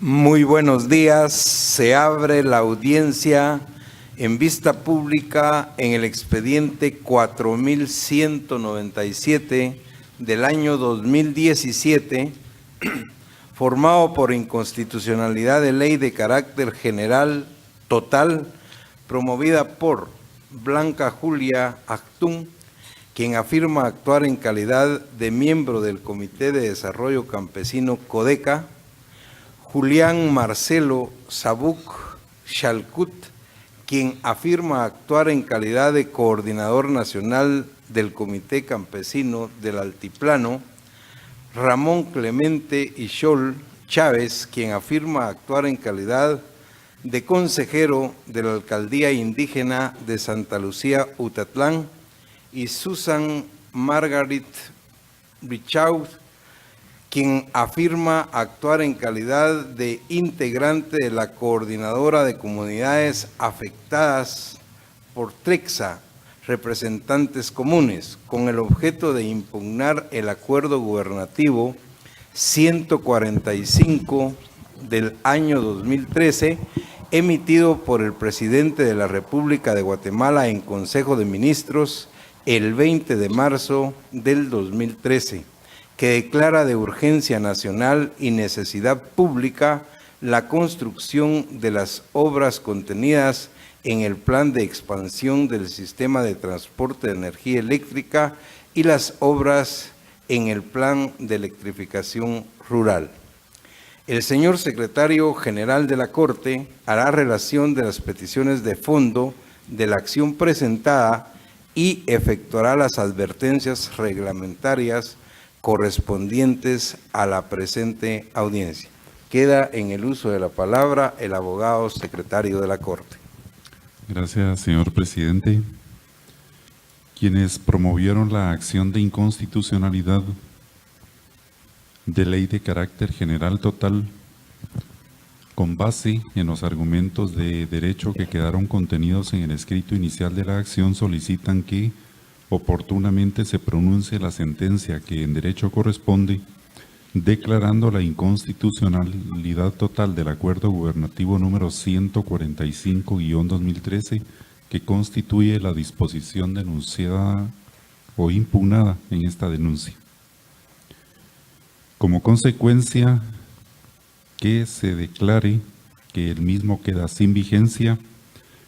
Muy buenos días. Se abre la audiencia en vista pública en el expediente 4197 del año 2017, formado por inconstitucionalidad de ley de carácter general total, promovida por Blanca Julia Actún, quien afirma actuar en calidad de miembro del Comité de Desarrollo Campesino CODECA, Julián Marcelo Sabuc Chalcut, quien afirma actuar en calidad de coordinador nacional del Comité Campesino del Altiplano, Ramón Clemente Ixol Chávez, quien afirma actuar en calidad de consejero de la Alcaldía Indígena de Santa Lucía, Utatlán, y Susan Margaret Richaud, quien afirma actuar en calidad de integrante de la Coordinadora de Comunidades Afectadas por TREXA, representantes comunes, con el objeto de impugnar el acuerdo gubernativo 145 del año 2013, emitido por el presidente de la República de Guatemala en Consejo de Ministros el 20 de marzo del 2013, que declara de urgencia nacional y necesidad pública la construcción de las obras contenidas en el Plan de Expansión del Sistema de Transporte de Energía Eléctrica y las obras en el Plan de Electrificación Rural. El señor secretario general de la Corte hará relación de las peticiones de fondo de la acción presentada y efectuará las advertencias reglamentarias correspondientes a la presente audiencia. Queda en el uso de la palabra el abogado secretario de la Corte. Gracias, señor presidente. Quienes promovieron la acción de inconstitucionalidad de ley de carácter general total, con base en los argumentos de derecho que quedaron contenidos en el escrito inicial de la acción, solicitan que oportunamente se pronuncie la sentencia que en derecho corresponde, declarando la inconstitucionalidad total del acuerdo gubernativo número 145-2013, que constituye la disposición denunciada o impugnada en esta denuncia. Como consecuencia, que se declare que el mismo queda sin vigencia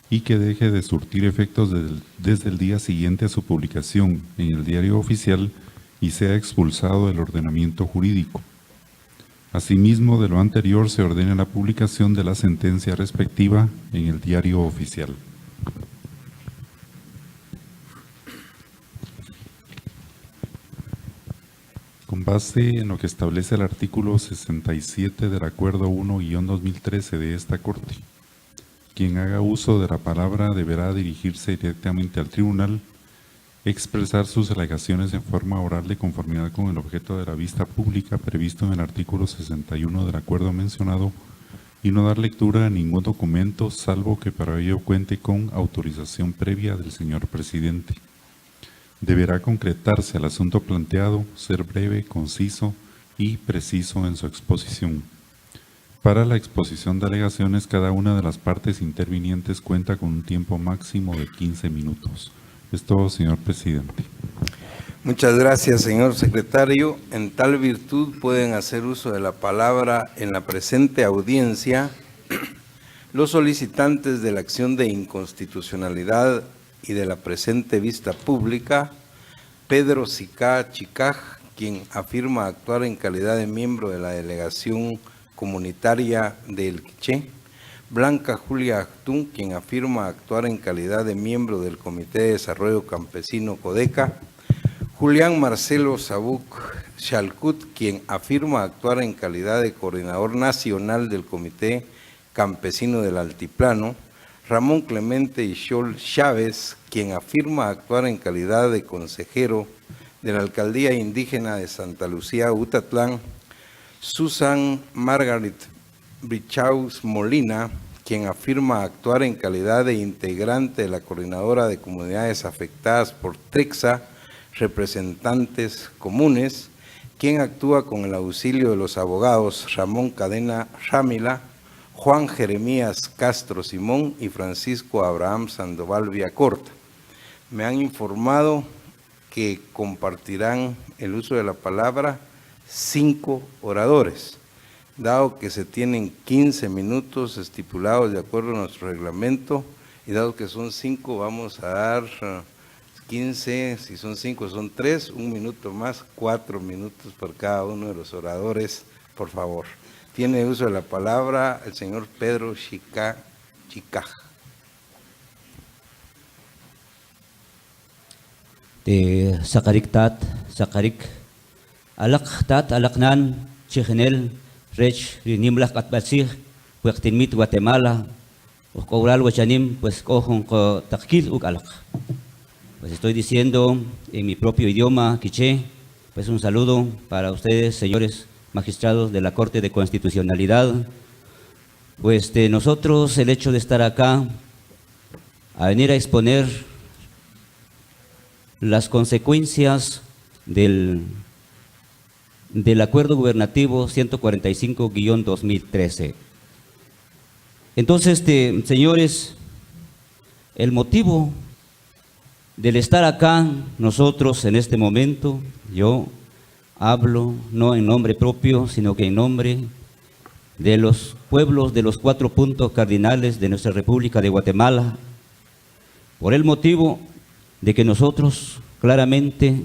y que deje de surtir efectos desde el día siguiente a su publicación en el Diario Oficial y sea expulsado del ordenamiento jurídico. Asimismo, de lo anterior se ordena la publicación de la sentencia respectiva en el Diario Oficial. Con base en lo que establece el artículo 67 del Acuerdo 1-2013 de esta Corte, quien haga uso de la palabra deberá dirigirse directamente al tribunal, expresar sus alegaciones en forma oral de conformidad con el objeto de la vista pública previsto en el artículo 61 del acuerdo mencionado y no dar lectura a ningún documento, salvo que para ello cuente con autorización previa del señor presidente. Deberá concretarse el asunto planteado, ser breve, conciso y preciso en su exposición. Para la exposición de alegaciones, cada una de las partes intervinientes cuenta con un tiempo máximo de 15 minutos. Es todo, señor presidente. Muchas gracias, señor secretario. En tal virtud pueden hacer uso de la palabra en la presente audiencia los solicitantes de la acción de inconstitucionalidad y de la presente vista pública: Pedro Sicá Chicaj, quien afirma actuar en calidad de miembro de la delegación comunitaria de El Quiché; Blanca Julia Actún, quien afirma actuar en calidad de miembro del Comité de Desarrollo Campesino CODECA; Julián Marcelo Sabuc Chalcut, quien afirma actuar en calidad de coordinador nacional del Comité Campesino del Altiplano; Ramón Clemente Ixol Chávez, quien afirma actuar en calidad de consejero de la Alcaldía Indígena de Santa Lucía, Utatlán; Susan Margaret Richaud Molina, quien afirma actuar en calidad de integrante de la Coordinadora de Comunidades Afectadas por TREXA, representantes comunes, quien actúa con el auxilio de los abogados Ramón Cadena Rámila, Juan Jeremías Castro Simón y Francisco Abraham Sandoval Villacorta. Me han informado que compartirán el uso de la palabra 5 oradores. Dado que se tienen 15 minutos estipulados de acuerdo a nuestro reglamento, y dado que son 5, vamos a dar 15, si son 5 son 3, 1 minuto más, 4 minutos por cada uno de los oradores, por favor. Tiene uso de la palabra el señor Pedro Chicaj. Sakarik alaknan chichenel rech rinimlak at batsig puektinmit Guatemala Ucaural Huachanim pues cojon co takil alak. Pues estoy diciendo en mi propio idioma quiché, pues un saludo para ustedes, señores magistrados de la Corte de Constitucionalidad. Pues de nosotros el hecho de estar acá a venir a exponer las consecuencias del Acuerdo Gubernativo 145-2013. Entonces, señores, el motivo del estar acá nosotros en este momento, yo hablo no en nombre propio, sino que en nombre de los pueblos de los 4 puntos cardinales de nuestra República de Guatemala, por el motivo de que nosotros claramente,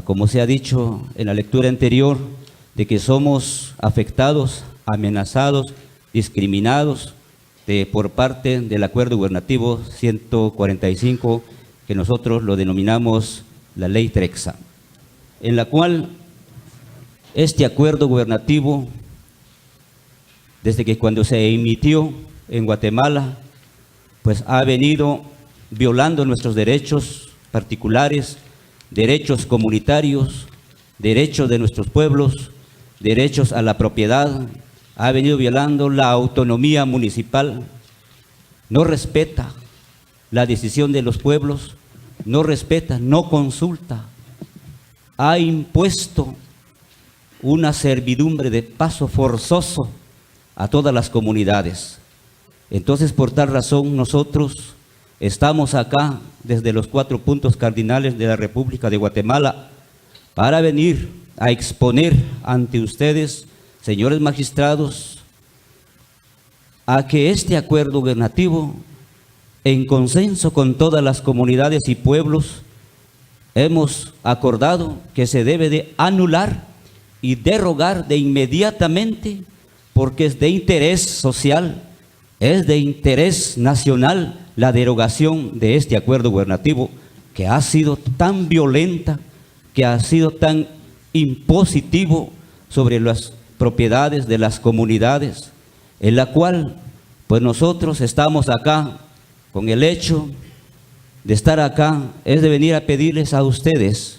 como se ha dicho en la lectura anterior, de que somos afectados, amenazados, discriminados por parte del Acuerdo Gubernativo 145, que nosotros lo denominamos la Ley Trexa, en la cual este Acuerdo Gubernativo, desde que cuando se emitió en Guatemala, pues ha venido violando nuestros derechos particulares, derechos comunitarios, derechos de nuestros pueblos, derechos a la propiedad, ha venido violando la autonomía municipal, no respeta la decisión de los pueblos, no respeta, no consulta, ha impuesto una servidumbre de paso forzoso a todas las comunidades. Entonces, por tal razón, nosotros estamos acá desde los 4 puntos cardinales de la República de Guatemala para venir a exponer ante ustedes, señores magistrados, a que este acuerdo gubernativo, en consenso con todas las comunidades y pueblos, hemos acordado que se debe de anular y derogar de inmediatamente, porque es de interés social, es de interés nacional la derogación de este acuerdo gubernativo que ha sido tan violenta, que ha sido tan impositivo sobre las propiedades de las comunidades, en la cual pues nosotros estamos acá con el hecho de estar acá, es de venir a pedirles a ustedes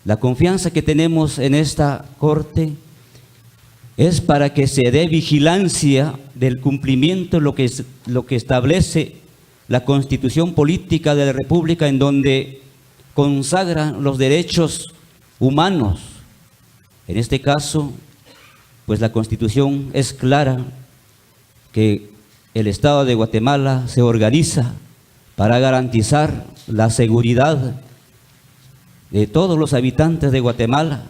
la confianza que tenemos en esta Corte, es para que se dé vigilancia del cumplimiento de lo que establece la Constitución Política de la República, en donde consagra los derechos humanos. En este caso, pues la Constitución es clara que el Estado de Guatemala se organiza para garantizar la seguridad de todos los habitantes de Guatemala,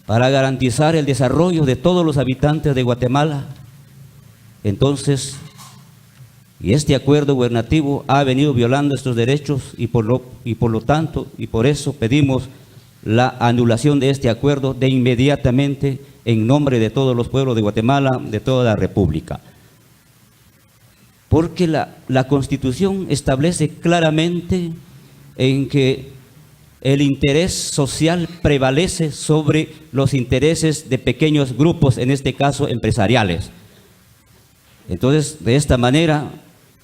para garantizar el desarrollo de todos los habitantes de Guatemala. Entonces, y este acuerdo gubernativo ha venido violando estos derechos y por lo tanto, y por eso pedimos la anulación de este acuerdo de inmediatamente en nombre de todos los pueblos de Guatemala, de toda la República. Porque la Constitución establece claramente en que el interés social prevalece sobre los intereses de pequeños grupos, en este caso empresariales. Entonces, de esta manera,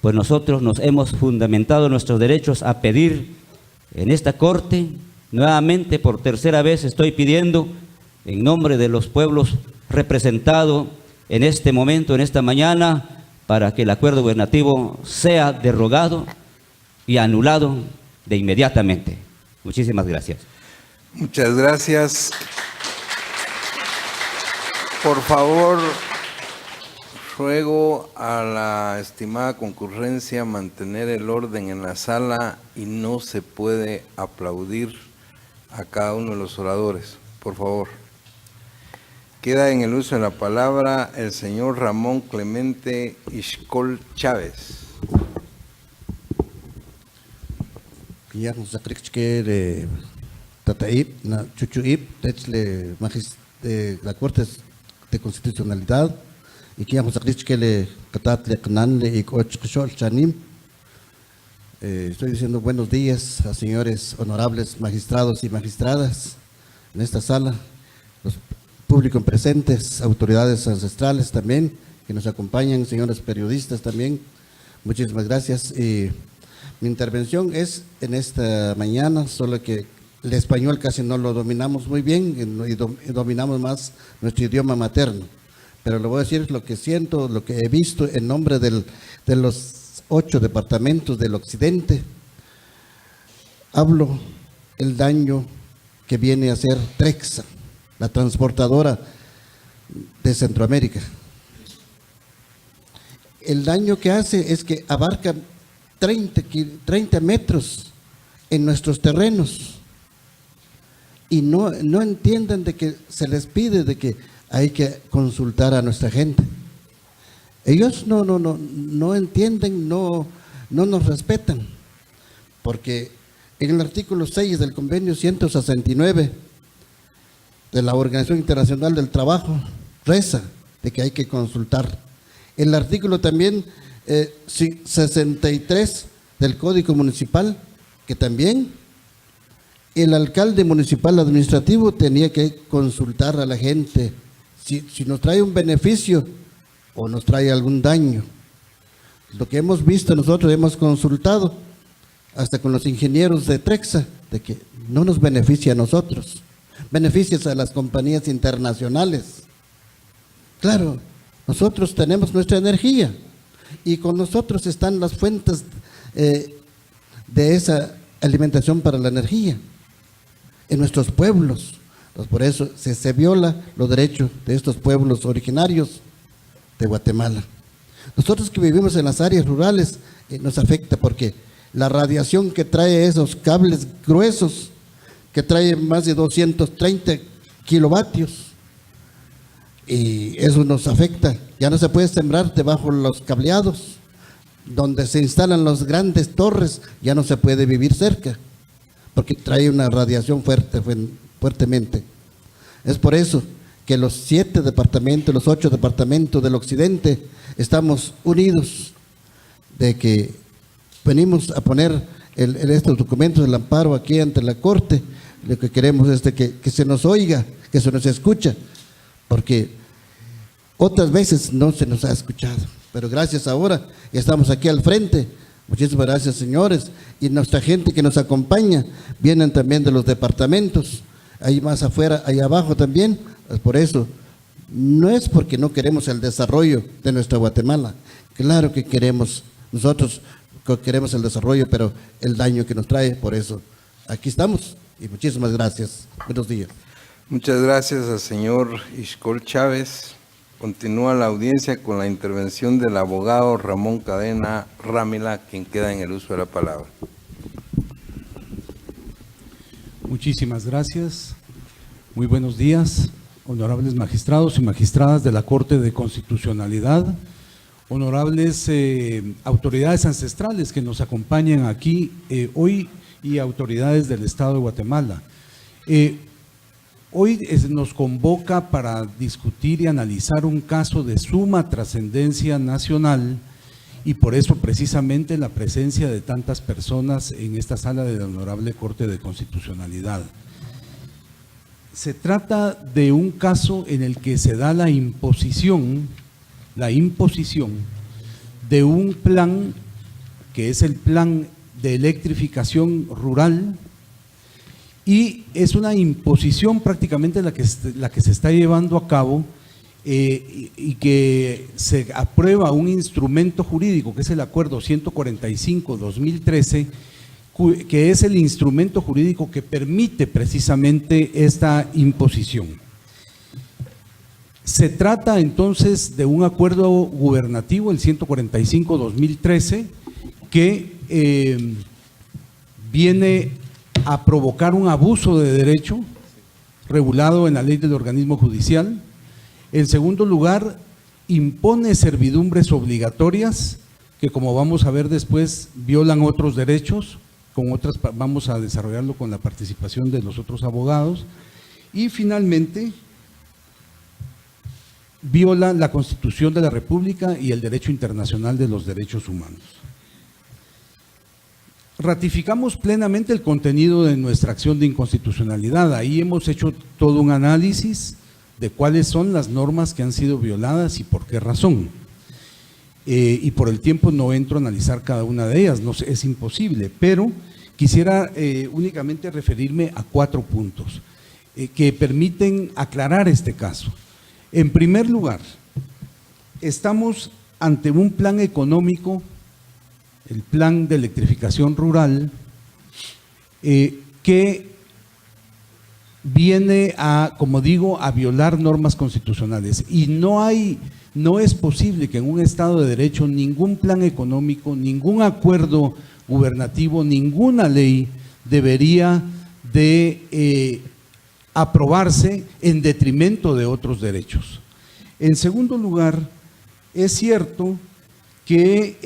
pues nosotros nos hemos fundamentado nuestros derechos a pedir en esta Corte, nuevamente por tercera vez estoy pidiendo en nombre de los pueblos representados en este momento, en esta mañana, para que el acuerdo gubernativo sea derogado y anulado de inmediatamente. Muchísimas gracias. Muchas gracias. Por favor, ruego a la estimada concurrencia mantener el orden en la sala y no se puede aplaudir a cada uno de los oradores, por favor. Queda en el uso de la palabra el señor Ramón Clemente Ixcol Chávez. La Corte de Constitucionalidad y que estoy diciendo buenos días a señores honorables magistrados y magistradas en esta sala, los públicos presentes, autoridades ancestrales también que nos acompañan, señores periodistas también, muchísimas gracias. Y mi intervención es en esta mañana, solo que el español casi no lo dominamos muy bien y dominamos más nuestro idioma materno. Pero le voy a decir lo que siento, lo que he visto en nombre de los 8 departamentos del occidente. Hablo el daño que viene a ser Trexa, la transportadora de Centroamérica. El daño que hace es que abarca 30 metros en nuestros terrenos. Y no entienden de que se les pide de que hay que consultar a nuestra gente. Ellos no entienden, no nos respetan, porque en el artículo 6 del convenio 169 de la Organización Internacional del Trabajo reza de que hay que consultar. El artículo también 63 del Código Municipal, que también el alcalde municipal administrativo tenía que consultar a la gente si nos trae un beneficio o nos trae algún daño. Lo que hemos visto nosotros, hemos consultado hasta con los ingenieros de Trexa, de que no nos beneficia a nosotros, beneficia a las compañías internacionales. Claro, nosotros tenemos nuestra energía y con nosotros están las fuentes de esa alimentación para la energía en nuestros pueblos. Pues por eso se viola los derechos de estos pueblos originarios de Guatemala. Nosotros que vivimos en las áreas rurales nos afecta porque la radiación que trae esos cables gruesos, que trae más de 230 kilovatios, y eso nos afecta. Ya no se puede sembrar debajo de los cableados, donde se instalan las grandes torres, ya no se puede vivir cerca, porque trae una radiación fuertemente. Es por eso que los 7 departamentos, los 8 departamentos del occidente, estamos unidos de que venimos a poner estos documentos del amparo aquí ante la Corte. Lo que queremos es de que se nos oiga, que se nos escucha, porque otras veces no se nos ha escuchado, pero gracias ahora estamos aquí al frente. Muchísimas gracias, señores, y nuestra gente que nos acompaña, vienen también de los departamentos, ahí más afuera, ahí abajo también. Por eso, no es porque no queremos el desarrollo de nuestra Guatemala, claro que queremos, nosotros queremos el desarrollo, pero el daño que nos trae, por eso, aquí estamos, y muchísimas gracias. Buenos días. Muchas gracias al señor Ixcol Chávez. Continúa la audiencia con la intervención del abogado Ramón Cadena Rámila, quien queda en el uso de la palabra. Muchísimas gracias. Muy buenos días, honorables magistrados y magistradas de la Corte de Constitucionalidad, honorables autoridades ancestrales que nos acompañan aquí hoy y autoridades del Estado de Guatemala. Hoy nos convoca para discutir y analizar un caso de suma trascendencia nacional y por eso precisamente la presencia de tantas personas en esta sala de la Honorable Corte de Constitucionalidad. Se trata de un caso en el que se da la imposición de un plan que es el plan de electrificación rural, y es una imposición prácticamente la que se está llevando a cabo y que se aprueba un instrumento jurídico que es el Acuerdo 145-2013, que es el instrumento jurídico que permite precisamente esta imposición. Se trata entonces de un acuerdo gubernativo, el 145-2013, que viene a provocar un abuso de derecho regulado en la ley del organismo judicial. En segundo lugar, impone servidumbres obligatorias que, como vamos a ver después, violan otros derechos, con otras vamos a desarrollarlo con la participación de los otros abogados. Y finalmente, viola la Constitución de la República y el derecho internacional de los derechos humanos. Ratificamos plenamente el contenido de nuestra acción de inconstitucionalidad. Ahí hemos hecho todo un análisis de cuáles son las normas que han sido violadas y por qué razón. Y por el tiempo no entro a analizar cada una de ellas, no sé, es imposible, pero quisiera únicamente referirme a 4 puntos que permiten aclarar este caso. En primer lugar, estamos ante un plan económico, el plan de electrificación rural, que viene a, como digo, a violar normas constitucionales. Y no es posible que en un Estado de Derecho ningún plan económico, ningún acuerdo gubernativo, ninguna ley debería de aprobarse en detrimento de otros derechos. En segundo lugar, es cierto que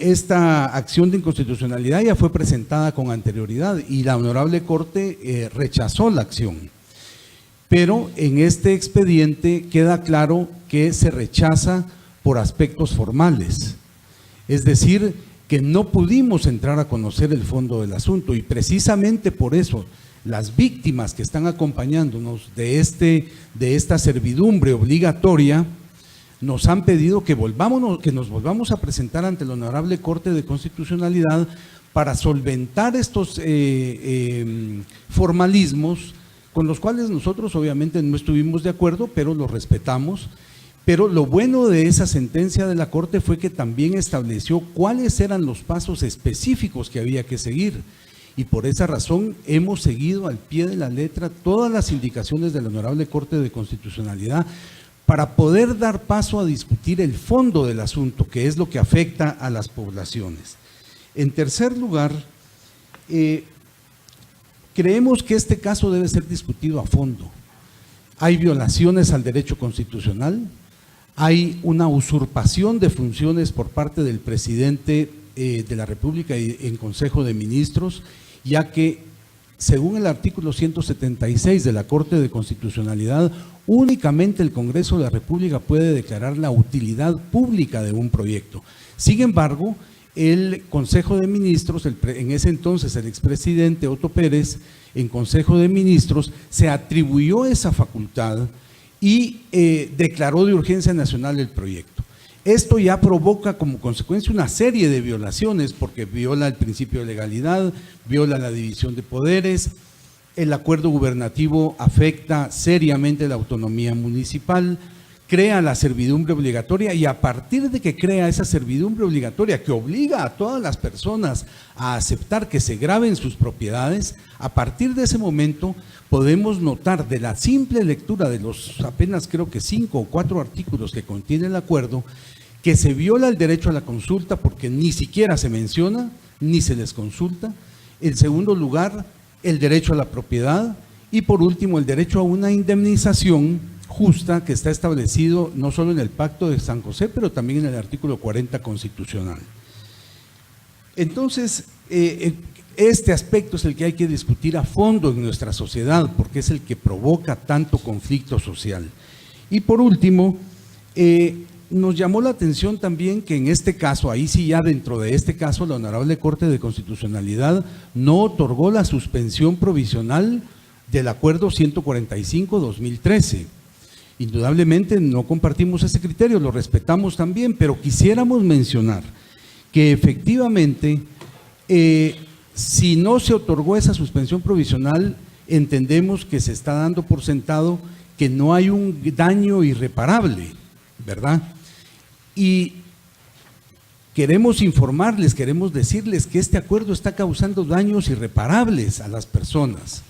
esta acción de inconstitucionalidad ya fue presentada con anterioridad y la Honorable Corte rechazó la acción. Pero en este expediente queda claro que se rechaza por aspectos formales. Es decir, que no pudimos entrar a conocer el fondo del asunto y precisamente por eso las víctimas que están acompañándonos de esta servidumbre obligatoria nos han pedido que nos volvamos a presentar ante la Honorable Corte de Constitucionalidad para solventar estos formalismos con los cuales nosotros obviamente no estuvimos de acuerdo, pero los respetamos. Pero lo bueno de esa sentencia de la Corte fue que también estableció cuáles eran los pasos específicos que había que seguir. Y por esa razón hemos seguido al pie de la letra todas las indicaciones de la Honorable Corte de Constitucionalidad para poder dar paso a discutir el fondo del asunto, que es lo que afecta a las poblaciones. En tercer lugar, creemos que este caso debe ser discutido a fondo. Hay violaciones al derecho constitucional, hay una usurpación de funciones por parte del presidente de la República en Consejo de Ministros, ya que según el artículo 176 de la Corte de Constitucionalidad, únicamente el Congreso de la República puede declarar la utilidad pública de un proyecto. Sin embargo, el Consejo de Ministros, en ese entonces el expresidente Otto Pérez, en Consejo de Ministros, se atribuyó esa facultad y declaró de urgencia nacional el proyecto. Esto ya provoca como consecuencia una serie de violaciones porque viola el principio de legalidad, viola la división de poderes, el acuerdo gubernativo afecta seriamente la autonomía municipal, crea la servidumbre obligatoria y a partir de que crea esa servidumbre obligatoria que obliga a todas las personas a aceptar que se graben sus propiedades, a partir de ese momento podemos notar de la simple lectura de los apenas creo que 5 o 4 artículos que contiene el acuerdo que se viola el derecho a la consulta porque ni siquiera se menciona ni se les consulta. En segundo lugar, el derecho a la propiedad y por último el derecho a una indemnización justa que está establecido no solo en el Pacto de San José, pero también en el artículo 40 constitucional. Entonces, este aspecto es el que hay que discutir a fondo en nuestra sociedad, porque es el que provoca tanto conflicto social. Y por último, nos llamó la atención también que en este caso, ahí sí ya dentro de este caso, la Honorable Corte de Constitucionalidad no otorgó la suspensión provisional del Acuerdo 145-2013. Indudablemente no compartimos ese criterio, lo respetamos también, pero quisiéramos mencionar que efectivamente, si no se otorgó esa suspensión provisional, entendemos que se está dando por sentado que no hay un daño irreparable, ¿verdad? Y queremos informarles, queremos decirles que este acuerdo está causando daños irreparables a las personas.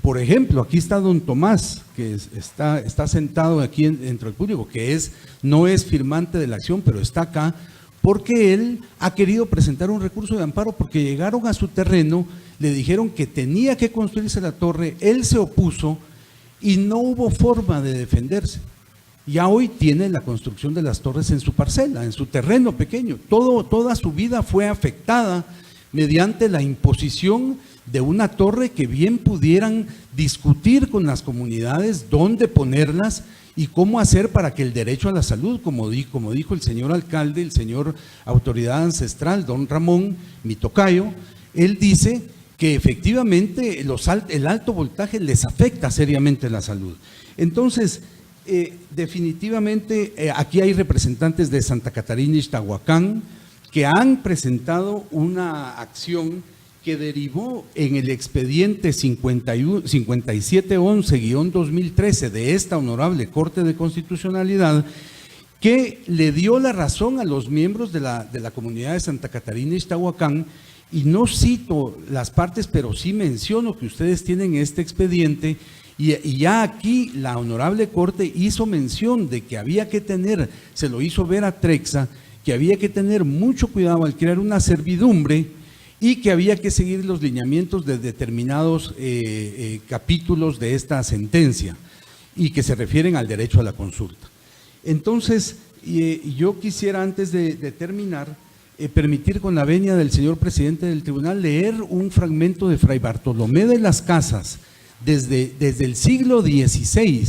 Por ejemplo, aquí está don Tomás, que está sentado aquí dentro del público, que no es firmante de la acción, pero está acá, porque él ha querido presentar un recurso de amparo porque llegaron a su terreno, le dijeron que tenía que construirse la torre, él se opuso y no hubo forma de defenderse. Ya hoy tiene la construcción de las torres en su parcela, en su terreno pequeño. Toda su vida fue afectada mediante la imposición de una torre que bien pudieran discutir con las comunidades dónde ponerlas y cómo hacer para que el derecho a la salud, como dijo el señor alcalde, el señor autoridad ancestral, don Ramón, mi tocayo, él dice que efectivamente el alto voltaje les afecta seriamente la salud. Entonces, definitivamente aquí hay representantes de Santa Catarina y Ixtahuacán que han presentado una acción que derivó en el expediente 5711-2013 de esta honorable Corte de Constitucionalidad, que le dio la razón a los miembros de la comunidad de Santa Catarina y Ixtahuacán, y no cito las partes, pero sí menciono que ustedes tienen este expediente. Y ya aquí la honorable Corte hizo mención de que había que tener, se lo hizo ver a Trexa, que había que tener mucho cuidado al crear una servidumbre y que había que seguir los lineamientos de determinados capítulos de esta sentencia y que se refieren al derecho a la consulta. Entonces, yo quisiera antes de terminar, permitir con la venia del señor presidente del tribunal leer un fragmento de Fray Bartolomé de las Casas, desde el siglo XVI,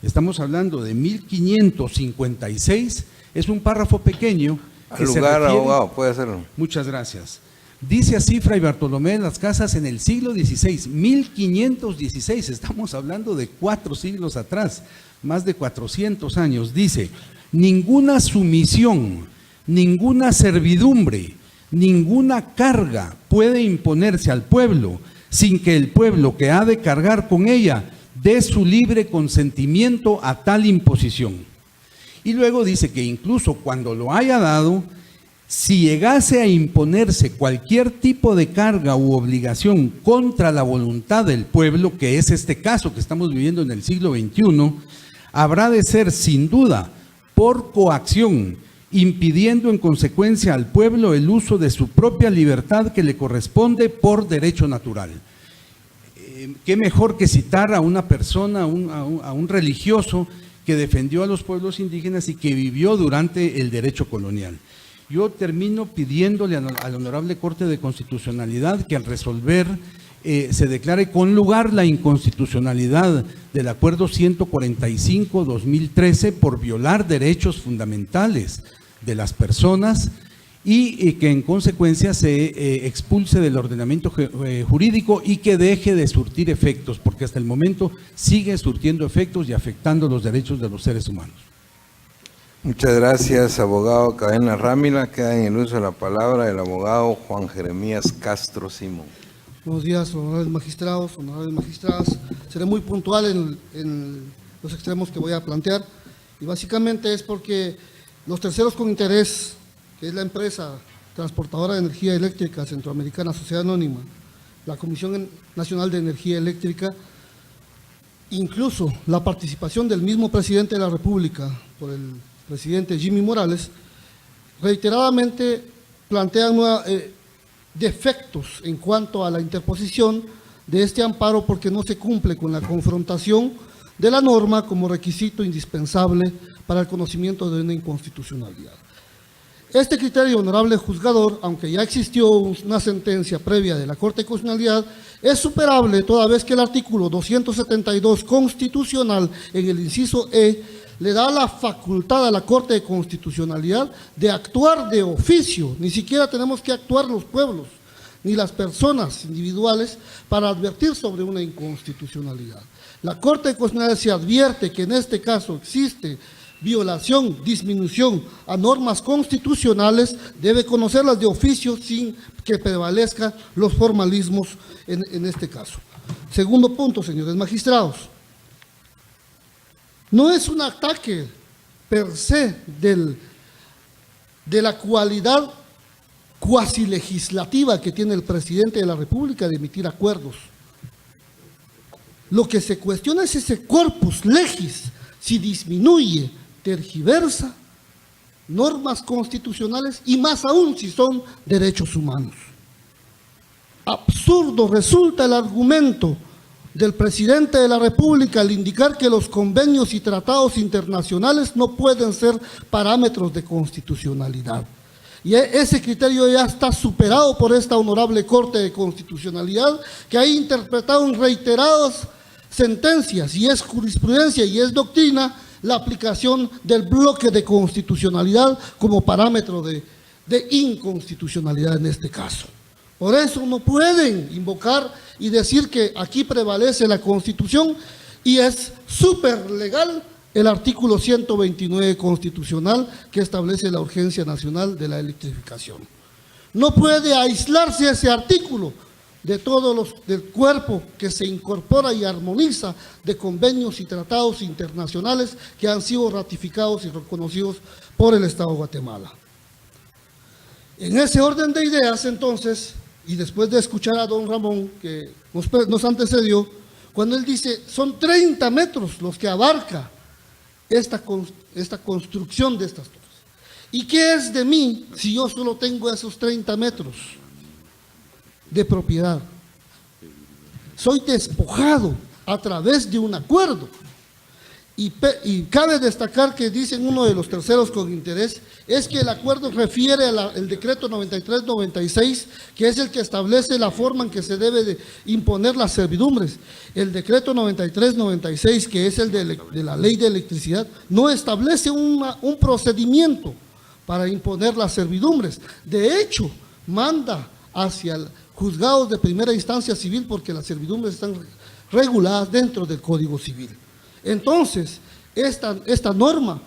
estamos hablando de 1556, es un párrafo pequeño. Al lugar, abogado, puede hacerlo. Muchas gracias. Dice así Fray Bartolomé de las Casas en el siglo XVI, 1516, estamos hablando de 4 siglos atrás, más de 400 años, dice: ninguna sumisión, ninguna servidumbre, ninguna carga puede imponerse al pueblo sin que el pueblo que ha de cargar con ella dé su libre consentimiento a tal imposición. Y luego dice que incluso cuando lo haya dado, si llegase a imponerse cualquier tipo de carga u obligación contra la voluntad del pueblo, que es este caso que estamos viviendo en el siglo XXI, habrá de ser sin duda por coacción, impidiendo en consecuencia al pueblo el uso de su propia libertad que le corresponde por derecho natural. Qué mejor que citar a una persona, a un religioso que defendió a los pueblos indígenas y que vivió durante el derecho colonial. Yo termino pidiéndole a la Honorable Corte de Constitucionalidad que al resolver se declare con lugar la inconstitucionalidad del Acuerdo 145-2013 por violar derechos fundamentales de las personas y que en consecuencia se expulse del ordenamiento jurídico y que deje de surtir efectos, porque hasta el momento sigue surtiendo efectos y afectando los derechos de los seres humanos. Muchas gracias, abogado Cadena Rámila. Queda en el uso de la palabra el abogado Juan Jeremías Castro Simón. Buenos días, honorables magistrados, honorables magistradas. Seré muy puntual en los extremos que voy a plantear, y básicamente es porque los terceros con interés, que es la empresa transportadora de energía eléctrica centroamericana Sociedad Anónima, la Comisión Nacional de Energía Eléctrica, incluso la participación del mismo presidente de la República por el presidente Jimmy Morales, reiteradamente plantean defectos en cuanto a la interposición de este amparo, porque no se cumple con la confrontación de la norma como requisito indispensable para el conocimiento de una inconstitucionalidad. Este criterio, honorable juzgador, aunque ya existió una sentencia previa de la Corte de Constitucionalidad, es superable toda vez que el artículo 272 constitucional, en el inciso E, le da la facultad a la Corte de Constitucionalidad de actuar de oficio. Ni siquiera tenemos que actuar los pueblos, ni las personas individuales, para advertir sobre una inconstitucionalidad. La Corte de Constitucionalidad se advierte que en este caso existe violación, disminución a normas constitucionales, debe conocerlas de oficio sin que prevalezcan los formalismos en este caso. Segundo punto, señores magistrados. No es un ataque per se de la cualidad cuasi legislativa que tiene el presidente de la República de emitir acuerdos. Lo que se cuestiona es ese corpus legis, si disminuye, tergiversa normas constitucionales y más aún si son derechos humanos. Absurdo resulta el argumento del presidente de la República al indicar que los convenios y tratados internacionales no pueden ser parámetros de constitucionalidad. Y ese criterio ya está superado por esta honorable Corte de Constitucionalidad, que ha interpretado en reiteradas sentencias, y es jurisprudencia y es doctrina, la aplicación del bloque de constitucionalidad como parámetro de inconstitucionalidad en este caso. Por eso no pueden invocar y decir que aquí prevalece la Constitución y es súper legal el artículo 129 constitucional que establece la urgencia nacional de la electrificación. No puede aislarse ese artículo de todos los del cuerpo que se incorpora y armoniza de convenios y tratados internacionales que han sido ratificados y reconocidos por el Estado de Guatemala. En ese orden de ideas, entonces, y después de escuchar a don Ramón, que nos antecedió, cuando él dice, son 30 metros los que abarca esta construcción de estas torres. ¿Y qué es de mí si yo solo tengo esos 30 metros de propiedad? Soy despojado a través de un acuerdo. Y cabe destacar que dicen uno de los terceros con interés, es que el acuerdo refiere al decreto 93-96, que es el que establece la forma en que se debe de imponer las servidumbres. El decreto 93-96, que es el de la ley de electricidad, no establece un procedimiento para imponer las servidumbres. De hecho, manda hacia juzgados de primera instancia civil porque las servidumbres están reguladas dentro del Código Civil. Entonces, esta norma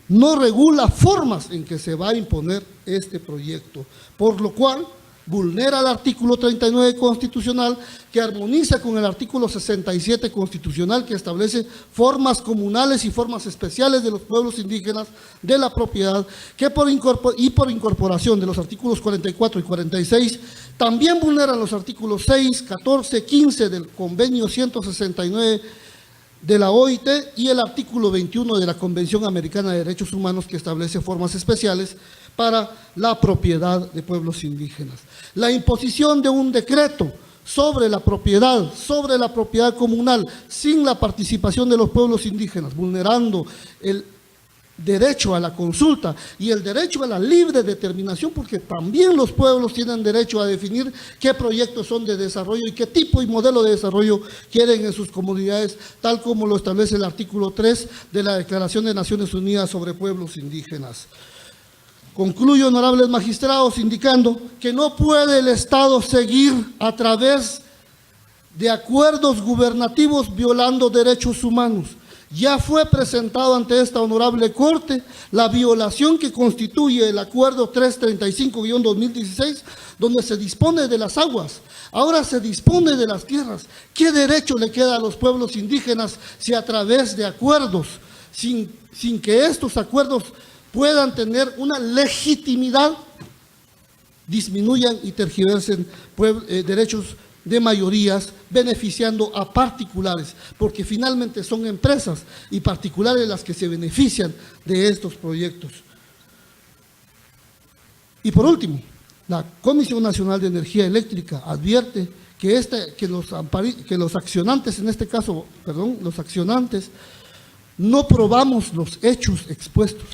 no regula formas en que se va a imponer este proyecto, por lo cual vulnera el artículo 39 constitucional, que armoniza con el artículo 67 constitucional, que establece formas comunales y formas especiales de los pueblos indígenas de la propiedad, que por incorporación de los artículos 44 y 46, también vulneran los artículos 6, 14, 15 del convenio 169 de la OIT y el artículo 21 de la Convención Americana de Derechos Humanos, que establece formas especiales para la propiedad de pueblos indígenas. La imposición de un decreto sobre la propiedad comunal sin la participación de los pueblos indígenas, vulnerando el derecho a la consulta y el derecho a la libre determinación, porque también los pueblos tienen derecho a definir qué proyectos son de desarrollo y qué tipo y modelo de desarrollo quieren en sus comunidades, tal como lo establece el artículo 3 de la Declaración de Naciones Unidas sobre Pueblos Indígenas. Concluyo, honorables magistrados, indicando que no puede el Estado seguir a través de acuerdos gubernativos violando derechos humanos. Ya fue presentado ante esta honorable Corte la violación que constituye el acuerdo 335-2016, donde se dispone de las aguas, ahora se dispone de las tierras. ¿Qué derecho le queda a los pueblos indígenas si a través de acuerdos, sin que estos acuerdos puedan tener una legitimidad, disminuyan y tergiversen derechos de mayorías, beneficiando a particulares, porque finalmente son empresas y particulares las que se benefician de estos proyectos? Y por último, la Comisión Nacional de Energía Eléctrica advierte que los accionantes, en este caso, los accionantes, no probamos los hechos expuestos.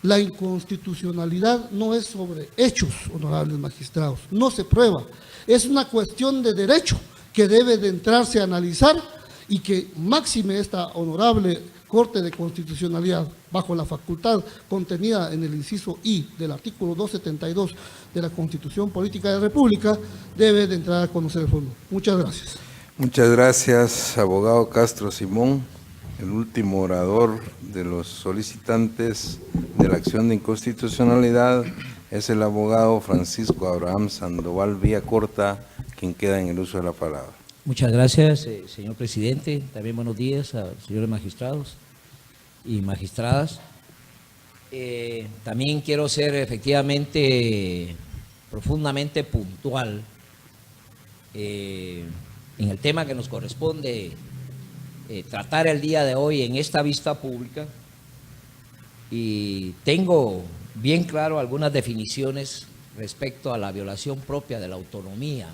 La inconstitucionalidad no es sobre hechos, honorables magistrados, no se prueba. Es una cuestión de derecho que debe de entrarse a analizar y que máxime esta honorable Corte de Constitucionalidad, bajo la facultad contenida en el inciso I del artículo 272 de la Constitución Política de la República, debe de entrar a conocer el fondo. Muchas gracias. Muchas gracias, abogado Castro Simón. El último orador de los solicitantes de la acción de inconstitucionalidad es el abogado Francisco Abraham Sandoval Villacorta, quien queda en el uso de la palabra. Muchas gracias, señor presidente. También buenos días a los señores magistrados y magistradas. También quiero ser efectivamente profundamente puntual en el tema que nos corresponde tratar el día de hoy en esta vista pública, y tengo bien claro algunas definiciones respecto a la violación propia de la autonomía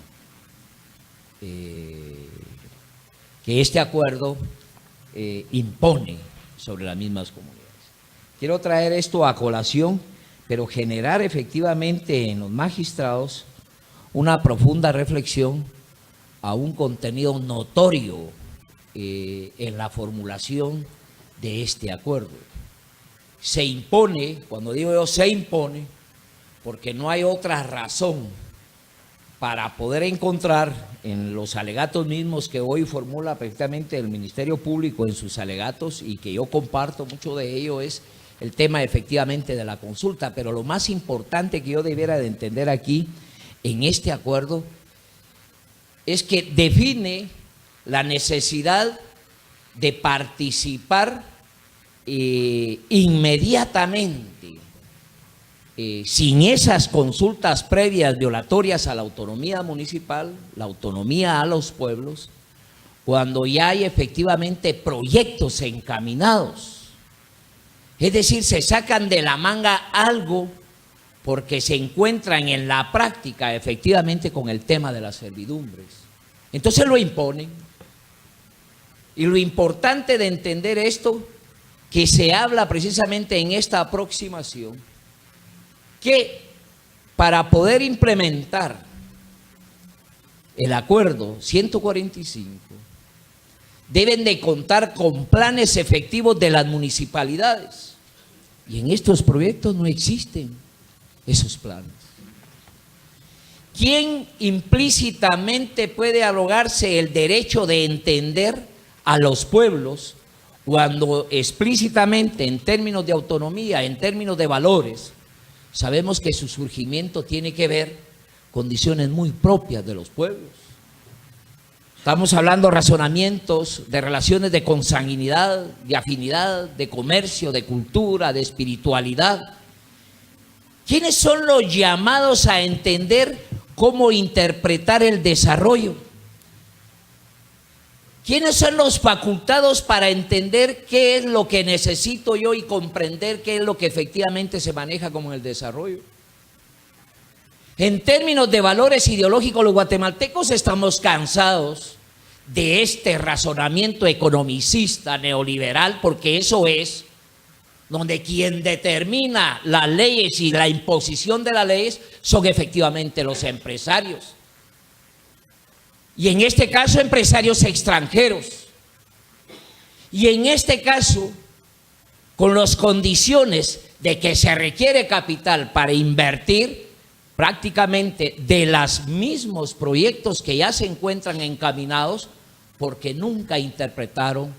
que este acuerdo impone sobre las mismas comunidades. Quiero traer esto a colación, pero generar efectivamente en los magistrados una profunda reflexión a un contenido notorio en la formulación de este acuerdo. Se impone, cuando digo yo se impone, porque no hay otra razón para poder encontrar en los alegatos mismos que hoy formula perfectamente el Ministerio Público en sus alegatos, y que yo comparto mucho de ello, es el tema efectivamente de la consulta. Pero lo más importante que yo debiera de entender aquí en este acuerdo es que define la necesidad de participar inmediatamente, sin esas consultas previas violatorias a la autonomía municipal, la autonomía a los pueblos, cuando ya hay efectivamente proyectos encaminados. Es decir, se sacan de la manga algo porque se encuentran en la práctica efectivamente con el tema de las servidumbres. Entonces lo imponen. Y lo importante de entender esto, que se habla precisamente en esta aproximación, que para poder implementar el acuerdo 145 deben de contar con planes efectivos de las municipalidades, y en estos proyectos no existen esos planes. ¿Quién implícitamente puede arrogarse el derecho de entender a los pueblos cuando explícitamente, en términos de autonomía, en términos de valores, sabemos que su surgimiento tiene que ver con condiciones muy propias de los pueblos? Estamos hablando de razonamientos, de relaciones de consanguinidad, de afinidad, de comercio, de cultura, de espiritualidad. ¿Quiénes son los llamados a entender cómo interpretar el desarrollo? ¿Quiénes son los facultados para entender qué es lo que necesito yo y comprender qué es lo que efectivamente se maneja como el desarrollo? En términos de valores ideológicos, los guatemaltecos estamos cansados de este razonamiento economicista neoliberal, porque eso es donde quien determina las leyes y la imposición de las leyes son efectivamente los empresarios. Y en este caso, empresarios extranjeros. Y en este caso, con las condiciones de que se requiere capital para invertir, prácticamente de los mismos proyectos que ya se encuentran encaminados, porque nunca interpretaron,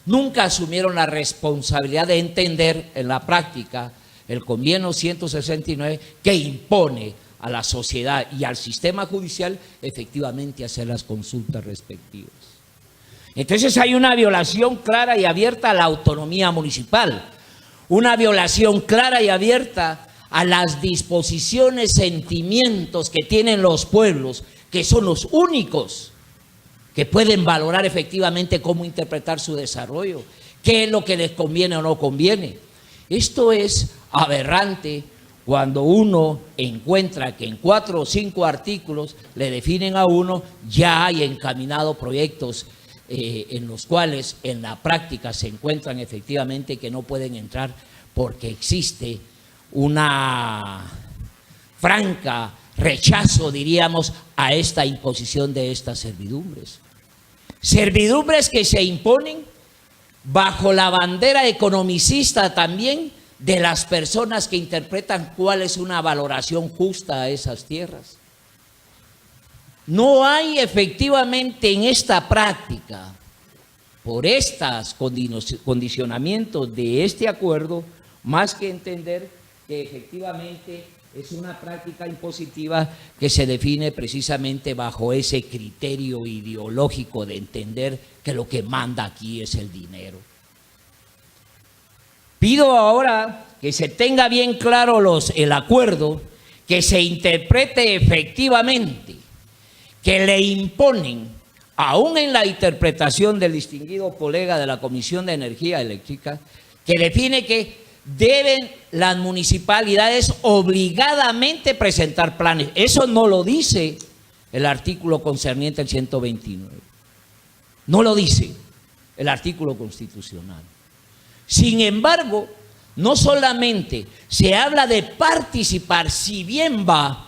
nunca asumieron la responsabilidad de entender en la práctica el convenio 169 que impone a la sociedad y al sistema judicial efectivamente hacer las consultas respectivas. Entonces hay una violación clara y abierta a la autonomía municipal, una violación clara y abierta a las disposiciones, sentimientos que tienen los pueblos, que son los únicos que pueden valorar efectivamente cómo interpretar su desarrollo, qué es lo que les conviene o no conviene. Esto es aberrante cuando uno encuentra que en 4 o 5 artículos le definen a uno, ya hay encaminado proyectos en los cuales en la práctica se encuentran efectivamente que no pueden entrar porque existe una franca rechazo, diríamos, a esta imposición de estas servidumbres. Servidumbres que se imponen bajo la bandera economicista también de las personas que interpretan cuál es una valoración justa a esas tierras. No hay efectivamente en esta práctica, por estos condicionamientos de este acuerdo, más que entender que efectivamente es una práctica impositiva que se define precisamente bajo ese criterio ideológico de entender que lo que manda aquí es el dinero. Pido ahora que se tenga bien claro el acuerdo, que se interprete efectivamente, que le imponen, aún en la interpretación del distinguido colega de la Comisión de Energía Eléctrica, que define que deben las municipalidades obligadamente presentar planes. Eso no lo dice el artículo concerniente al 129. No lo dice el artículo constitucional. Sin embargo, no solamente se habla de participar, si bien va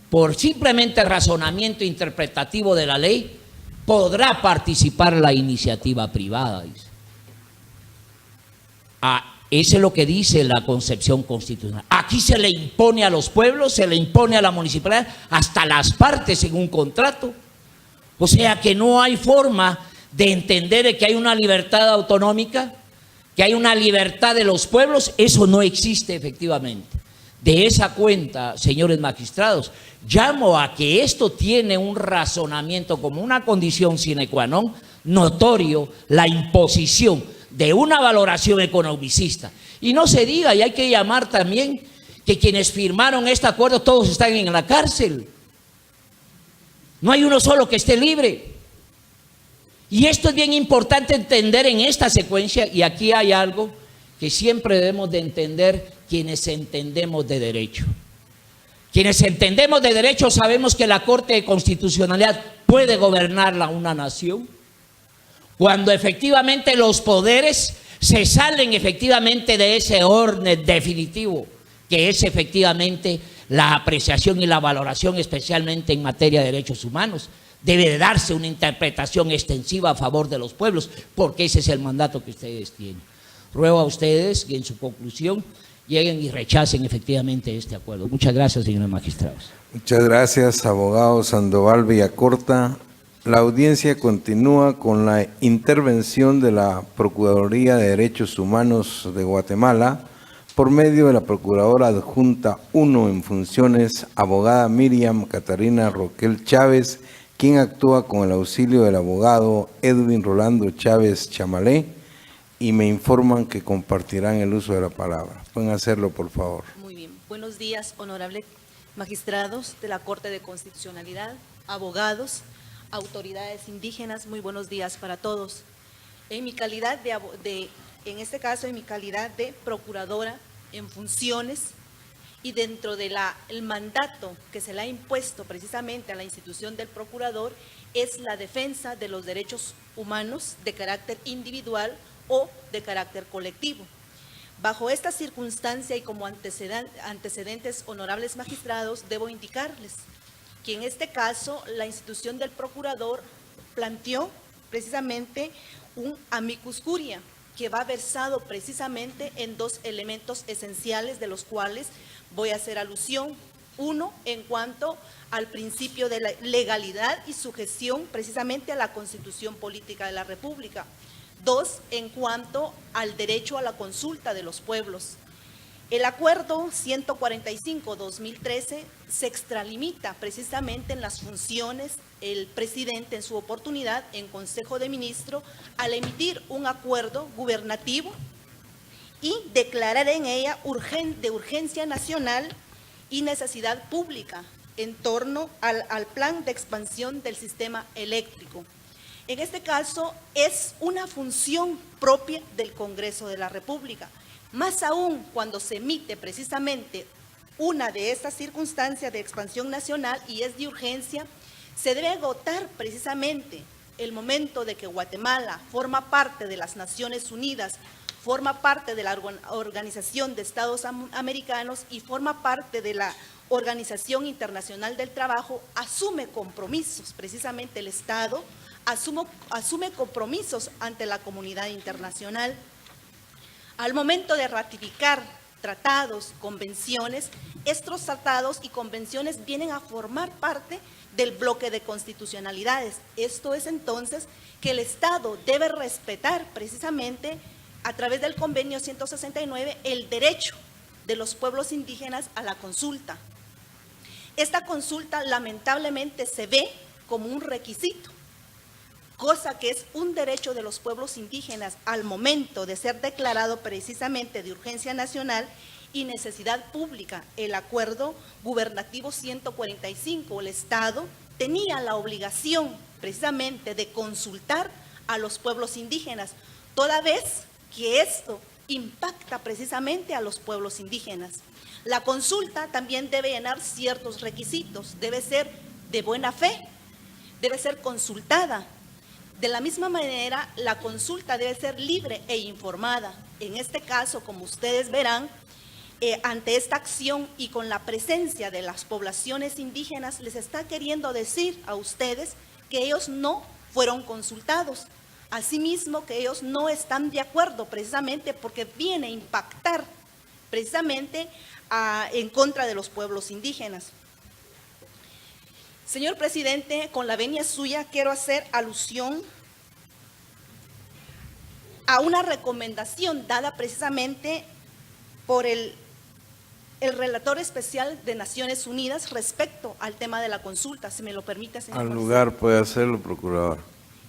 por simplemente razonamiento interpretativo de la ley, podrá participar la iniciativa privada, dice. Eso es lo que dice la concepción constitucional. Aquí se le impone a los pueblos, se le impone a la municipalidad, hasta las partes en un contrato. O sea que no hay forma de entender que hay una libertad autonómica, que hay una libertad de los pueblos. Eso no existe efectivamente. De esa cuenta, señores magistrados, llamo a que esto tiene un razonamiento como una condición sine qua non notorio, la imposición de una valoración economicista. Y no se diga, y hay que llamar también, que quienes firmaron este acuerdo todos están en la cárcel. No hay uno solo que esté libre. Y esto es bien importante entender en esta secuencia, y aquí hay algo que siempre debemos de entender quienes entendemos de derecho. Quienes entendemos de derecho sabemos que la Corte de Constitucionalidad puede gobernar una nación cuando efectivamente los poderes se salen efectivamente de ese orden definitivo, que es efectivamente la apreciación y la valoración, especialmente en materia de derechos humanos. Debe de darse una interpretación extensiva a favor de los pueblos, porque ese es el mandato que ustedes tienen. Ruego a ustedes que en su conclusión lleguen y rechacen efectivamente este acuerdo. Muchas gracias, señores magistrados. Muchas gracias, abogado Sandoval Villacorta. La audiencia continúa con la intervención de la Procuraduría de Derechos Humanos de Guatemala por medio de la Procuradora Adjunta 1 en funciones, abogada Miriam Catarina Roquel Chávez, quien actúa con el auxilio del abogado Edwin Rolando Chávez Chamalé, y me informan que compartirán el uso de la palabra. Pueden hacerlo, por favor. Muy bien. Buenos días, honorables magistrados de la Corte de Constitucionalidad, abogados, autoridades indígenas. Muy buenos días para todos. En mi calidad en este caso, en mi calidad de procuradora en funciones y dentro de el mandato que se le ha impuesto precisamente a la institución del procurador, es la defensa de los derechos humanos de carácter individual o de carácter colectivo. Bajo esta circunstancia y como antecedentes, honorables magistrados, debo indicarles que en este caso la institución del procurador planteó precisamente un amicus curiae que va versado precisamente en dos elementos esenciales de los cuales voy a hacer alusión. Uno, en cuanto al principio de la legalidad y sujeción precisamente a la Constitución Política de la República. Dos, en cuanto al derecho a la consulta de los pueblos. El acuerdo 145-2013 se extralimita precisamente en las funciones el presidente en su oportunidad en Consejo de Ministros al emitir un acuerdo gubernativo y declarar en ella de urgencia nacional y necesidad pública en torno al plan de expansión del sistema eléctrico. En este caso es una función propia del Congreso de la República. Más aún cuando se emite precisamente una de estas circunstancias de expansión nacional y es de urgencia, se debe agotar precisamente el momento de que Guatemala forma parte de las Naciones Unidas, forma parte de la Organización de Estados Americanos y forma parte de la Organización Internacional del Trabajo, asume compromisos, precisamente el Estado asume compromisos ante la comunidad internacional. Al momento de ratificar tratados, convenciones, estos tratados y convenciones vienen a formar parte del bloque de constitucionalidades. Esto es entonces que el Estado debe respetar precisamente a través del convenio 169 el derecho de los pueblos indígenas a la consulta. Esta consulta lamentablemente se ve como un requisito cosa que es un derecho de los pueblos indígenas al momento de ser declarado precisamente de urgencia nacional y necesidad pública. El acuerdo gubernativo 145, el Estado tenía la obligación precisamente de consultar a los pueblos indígenas, toda vez que esto impacta precisamente a los pueblos indígenas. La consulta también debe llenar ciertos requisitos, debe ser de buena fe, debe ser consultada. De la misma manera, la consulta debe ser libre e informada. En este caso, como ustedes verán, ante esta acción y con la presencia de las poblaciones indígenas, les está queriendo decir a ustedes que ellos no fueron consultados. Asimismo, que ellos no están de acuerdo precisamente porque viene a impactar precisamente en contra de los pueblos indígenas. Señor presidente, con la venia suya quiero hacer alusión a una recomendación dada precisamente por el relator especial de Naciones Unidas respecto al tema de la consulta, si me lo permite, señor Al presidente. lugar puede hacerlo, procurador.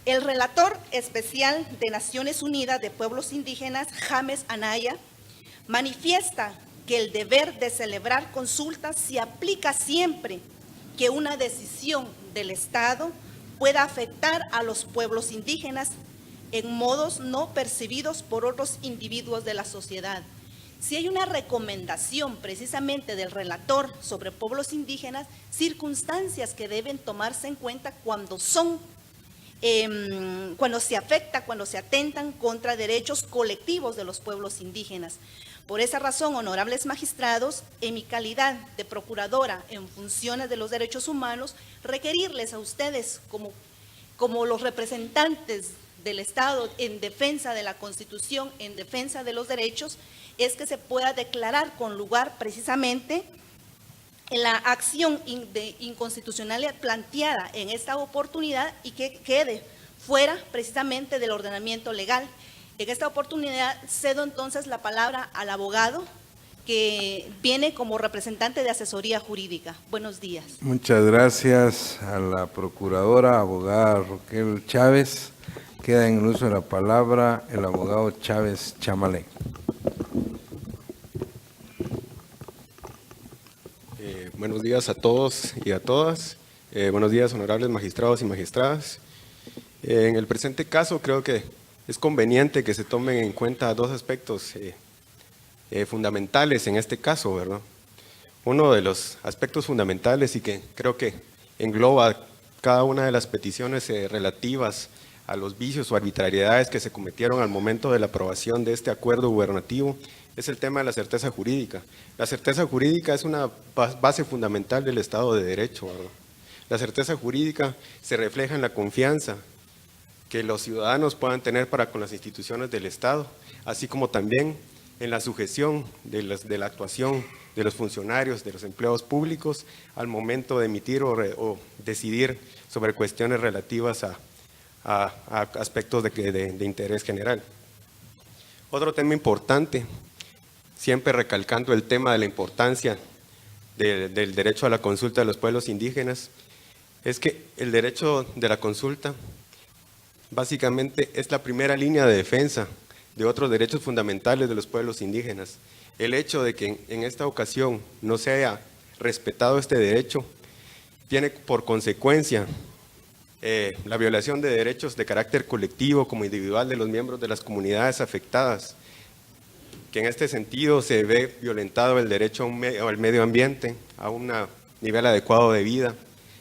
El relator especial de Naciones Unidas de Pueblos Indígenas, James Anaya, manifiesta que el deber de celebrar consultas se aplica siempre que una decisión del Estado pueda afectar a los pueblos indígenas en modos no percibidos por otros individuos de la sociedad. Si hay una recomendación precisamente del relator sobre pueblos indígenas, circunstancias que deben tomarse en cuenta cuando se afecta, cuando se atentan contra derechos colectivos de los pueblos indígenas. Por esa razón, honorables magistrados, en mi calidad de procuradora en funciones de los derechos humanos, requerirles a ustedes como los representantes del Estado en defensa de la Constitución, en defensa de los derechos, es que se pueda declarar con lugar precisamente la acción de inconstitucionalidad planteada en esta oportunidad y que quede fuera precisamente del ordenamiento legal. En esta oportunidad cedo entonces la palabra al abogado que viene como representante de asesoría jurídica. Buenos días. Muchas gracias a la procuradora, abogada Roquel Chávez. Queda en el uso de la palabra el abogado Chávez Chamalé. Buenos días a todos y a todas. Buenos días, honorables magistrados y magistradas. En el presente caso creo que es conveniente que se tomen en cuenta dos aspectos fundamentales en este caso, ¿verdad? Uno de los aspectos fundamentales y que creo que engloba cada una de las peticiones relativas a los vicios o arbitrariedades que se cometieron al momento de la aprobación de este acuerdo gubernativo es el tema de la certeza jurídica. La certeza jurídica es una base fundamental del Estado de Derecho, ¿verdad? La certeza jurídica se refleja en la confianza que los ciudadanos puedan tener para con las instituciones del Estado, así como también en la sujeción de la actuación de los funcionarios, de los empleados públicos, al momento de emitir o decidir sobre cuestiones relativas a aspectos de interés general. Otro tema importante, siempre recalcando el tema de la importancia del derecho a la consulta de los pueblos indígenas, es que el derecho de la consulta básicamente es la primera línea de defensa de otros derechos fundamentales de los pueblos indígenas. El hecho de que en esta ocasión no se haya respetado este derecho tiene por consecuencia la violación de derechos de carácter colectivo como individual de los miembros de las comunidades afectadas, que en este sentido se ve violentado el derecho al medio ambiente, a un nivel adecuado de vida,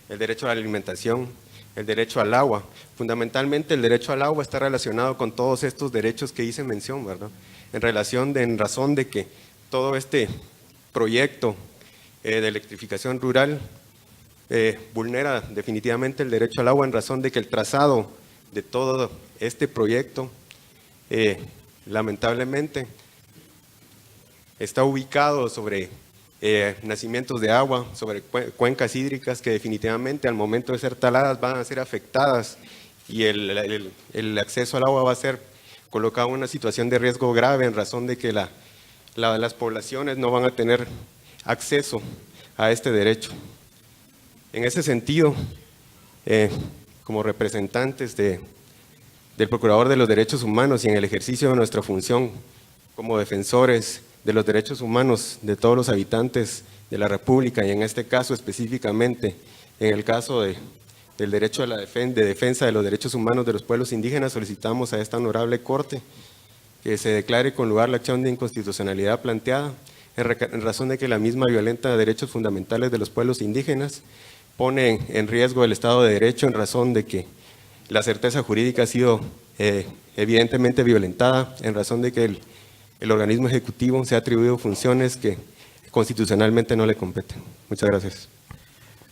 el derecho a la alimentación, el derecho al agua. Fundamentalmente el derecho al agua está relacionado con todos estos derechos que hice mención, ¿verdad? En razón de que todo este proyecto de electrificación rural vulnera definitivamente el derecho al agua en razón de que el trazado de todo este proyecto lamentablemente está ubicado sobre nacimientos de agua, sobre cuencas hídricas que definitivamente al momento de ser taladas van a ser afectadas y el acceso al agua va a ser colocado en una situación de riesgo grave en razón de que las poblaciones no van a tener acceso a este derecho. En ese sentido, como representantes de del Procurador de los Derechos Humanos y en el ejercicio de nuestra función como defensores de los derechos humanos de todos los habitantes de la República, y en este caso específicamente, en el caso del derecho a la defensa de los derechos humanos de los pueblos indígenas, solicitamos a esta honorable Corte que se declare con lugar la acción de inconstitucionalidad planteada en razón de que la misma violenta derechos fundamentales de los pueblos indígenas, pone en riesgo el Estado de Derecho en razón de que la certeza jurídica ha sido evidentemente violentada, en razón de que el organismo ejecutivo se ha atribuido funciones que constitucionalmente no le competen. Muchas gracias.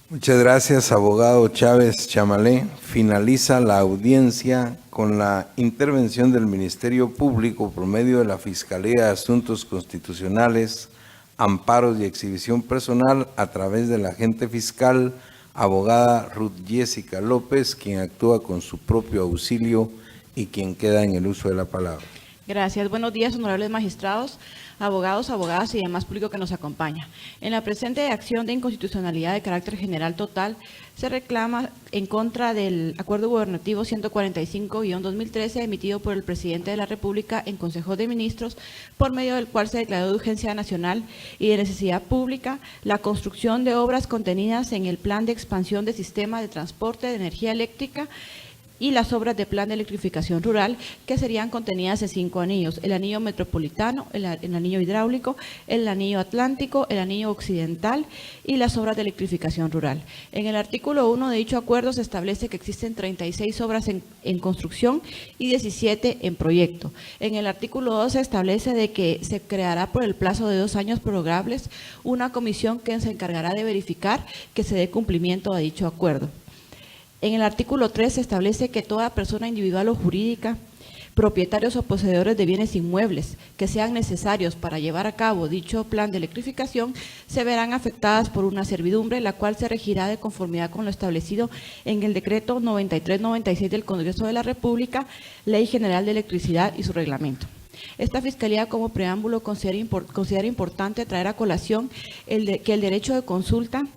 Muchas gracias, abogado Chávez Chamalé. Finaliza la audiencia con la intervención del Ministerio Público por medio de la Fiscalía de Asuntos Constitucionales, Amparos y Exhibición Personal a través de la agente fiscal, abogada Ruth Jessica López, quien actúa con su propio auxilio y quien queda en el uso de la palabra. Gracias. Buenos días, honorables magistrados, abogados, abogadas y demás público que nos acompaña. En la presente acción de inconstitucionalidad de carácter general total, se reclama en contra del Acuerdo Gubernativo 145-2013 emitido por el Presidente de la República en Consejo de Ministros, por medio del cual se declaró de urgencia nacional y de necesidad pública la construcción de obras contenidas en el Plan de Expansión del Sistema de Transporte de Energía Eléctrica y las obras de plan de electrificación rural, que serían contenidas en 5 anillos: el anillo metropolitano, el anillo hidráulico, el anillo atlántico, el anillo occidental y las obras de electrificación rural. En el artículo 1 de dicho acuerdo se establece que existen 36 obras en construcción y 17 en proyecto. En el artículo 2 se establece de que se creará por el plazo de 2 años prorrogables una comisión que se encargará de verificar que se dé cumplimiento a dicho acuerdo. En el artículo 3 se establece que toda persona individual o jurídica, propietarios o poseedores de bienes inmuebles que sean necesarios para llevar a cabo dicho plan de electrificación, se verán afectadas por una servidumbre, la cual se regirá de conformidad con lo establecido en el decreto 93-96 del Congreso de la República, Ley General de Electricidad y su reglamento. Esta Fiscalía, como preámbulo, considera importante traer a colación que el derecho de consulta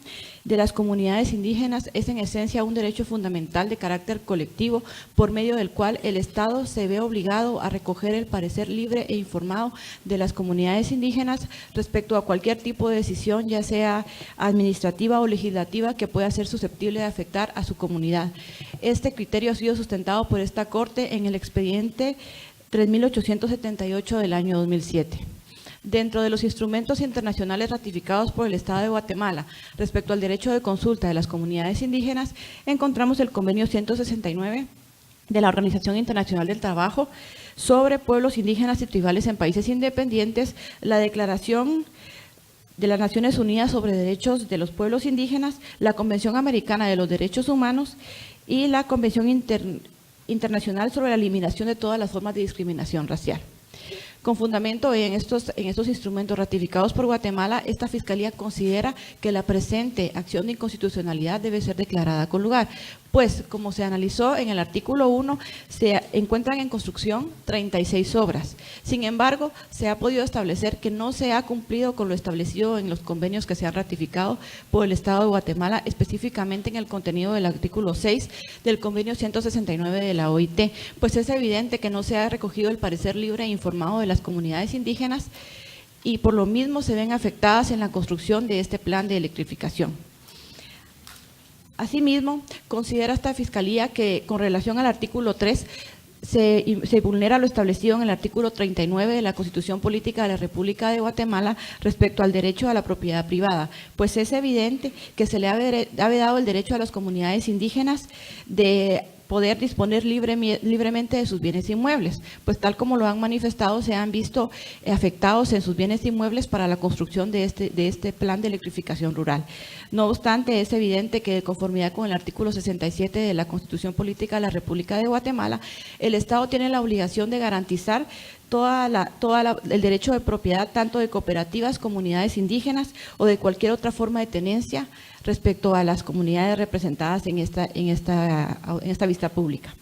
de las comunidades indígenas es en esencia un derecho fundamental de carácter colectivo, por medio del cual el Estado se ve obligado a recoger el parecer libre e informado de las comunidades indígenas respecto a cualquier tipo de decisión, ya sea administrativa o legislativa, que pueda ser susceptible de afectar a su comunidad. Este criterio ha sido sustentado por esta Corte en el expediente 3878 del año 2007. Dentro de los instrumentos internacionales ratificados por el Estado de Guatemala respecto al derecho de consulta de las comunidades indígenas, encontramos el convenio 169 de la Organización Internacional del Trabajo sobre pueblos indígenas y tribales en países independientes, la Declaración de las Naciones Unidas sobre Derechos de los Pueblos Indígenas, la Convención Americana de los Derechos Humanos y la Convención Internacional sobre la Eliminación de todas las formas de discriminación racial. Con fundamento en estos instrumentos ratificados por Guatemala, esta Fiscalía considera que la presente acción de inconstitucionalidad debe ser declarada con lugar, pues, como se analizó en el artículo 1, se encuentran en construcción 36 obras. Sin embargo, se ha podido establecer que no se ha cumplido con lo establecido en los convenios que se han ratificado por el Estado de Guatemala, específicamente en el contenido del artículo 6 del convenio 169 de la OIT, pues es evidente que no se ha recogido el parecer libre e informado de las comunidades indígenas y por lo mismo se ven afectadas en la construcción de este plan de electrificación. Asimismo, considera esta Fiscalía que con relación al artículo 3 se vulnera lo establecido en el artículo 39 de la Constitución Política de la República de Guatemala respecto al derecho a la propiedad privada, pues es evidente que se le ha vedado el derecho a las comunidades indígenas de poder disponer libremente de sus bienes inmuebles, pues tal como lo han manifestado, se han visto afectados en sus bienes inmuebles para la construcción de este plan de electrificación rural. No obstante, es evidente que de conformidad con el artículo 67 de la Constitución Política de la República de Guatemala, el Estado tiene la obligación de garantizar el derecho de propiedad tanto de cooperativas, comunidades indígenas o de cualquier otra forma de tenencia respecto a las comunidades representadas en esta vista pública.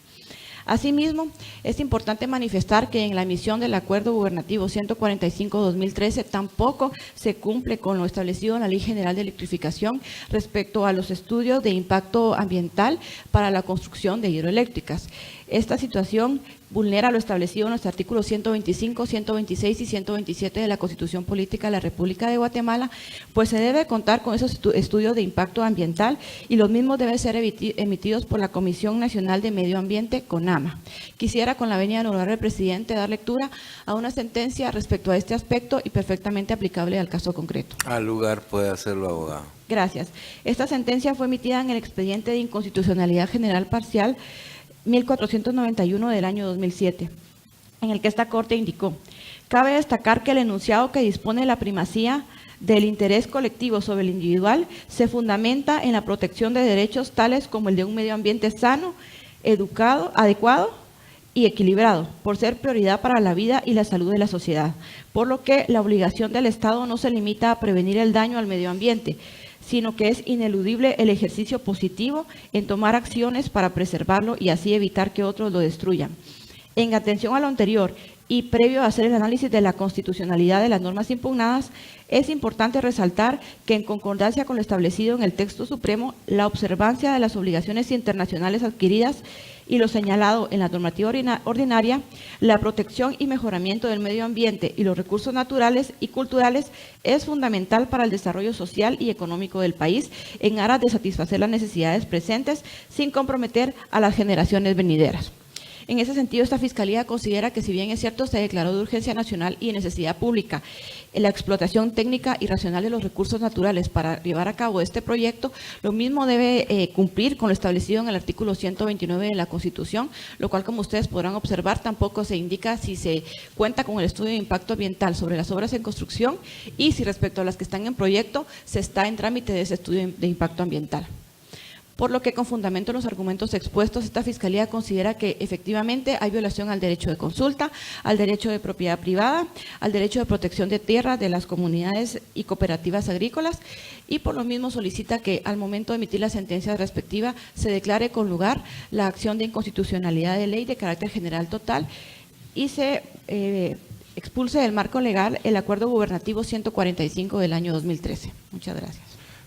Asimismo, es importante manifestar que en la emisión del Acuerdo Gubernativo 145-2013 tampoco se cumple con lo establecido en la Ley General de Electrificación respecto a los estudios de impacto ambiental para la construcción de hidroeléctricas. Esta situación vulnera lo establecido en los artículos 125, 126 y 127 de la Constitución Política de la República de Guatemala, pues se debe contar con esos estudios de impacto ambiental y los mismos deben ser emitidos por la Comisión Nacional de Medio Ambiente, CONAMA. Quisiera, con la venia del honorable presidente, dar lectura a una sentencia respecto a este aspecto y perfectamente aplicable al caso concreto. Al lugar puede hacerlo, abogado. Gracias. Esta sentencia fue emitida en el expediente de inconstitucionalidad general parcial 1491 del año 2007, en el que esta Corte indicó: cabe destacar que el enunciado que dispone la primacía del interés colectivo sobre el individual se fundamenta en la protección de derechos tales como el de un medio ambiente sano, educado, adecuado y equilibrado, por ser prioridad para la vida y la salud de la sociedad, por lo que la obligación del Estado no se limita a prevenir el daño al medio ambiente, sino que es ineludible el ejercicio positivo en tomar acciones para preservarlo y así evitar que otros lo destruyan. En atención a lo anterior y previo a hacer el análisis de la constitucionalidad de las normas impugnadas, es importante resaltar que en concordancia con lo establecido en el texto supremo, la observancia de las obligaciones internacionales adquiridas y lo señalado en la normativa ordinaria, la protección y mejoramiento del medio ambiente y los recursos naturales y culturales es fundamental para el desarrollo social y económico del país en aras de satisfacer las necesidades presentes sin comprometer a las generaciones venideras. En ese sentido, esta Fiscalía considera que, si bien es cierto, se declaró de urgencia nacional y de necesidad pública la explotación técnica y racional de los recursos naturales para llevar a cabo este proyecto, lo mismo debe cumplir con lo establecido en el artículo 129 de la Constitución, lo cual, como ustedes podrán observar, tampoco se indica si se cuenta con el estudio de impacto ambiental sobre las obras en construcción y si respecto a las que están en proyecto se está en trámite de ese estudio de impacto ambiental. Por lo que, con fundamento en los argumentos expuestos, esta Fiscalía considera que efectivamente hay violación al derecho de consulta, al derecho de propiedad privada, al derecho de protección de tierra de las comunidades y cooperativas agrícolas, y por lo mismo solicita que al momento de emitir la sentencia respectiva se declare con lugar la acción de inconstitucionalidad de ley de carácter general total y se expulse del marco legal el Acuerdo Gubernativo 145 del año 2013. Muchas gracias.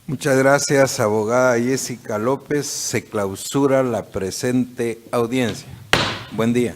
Muchas gracias, abogada Jessica López. Se clausura la presente audiencia. Buen día.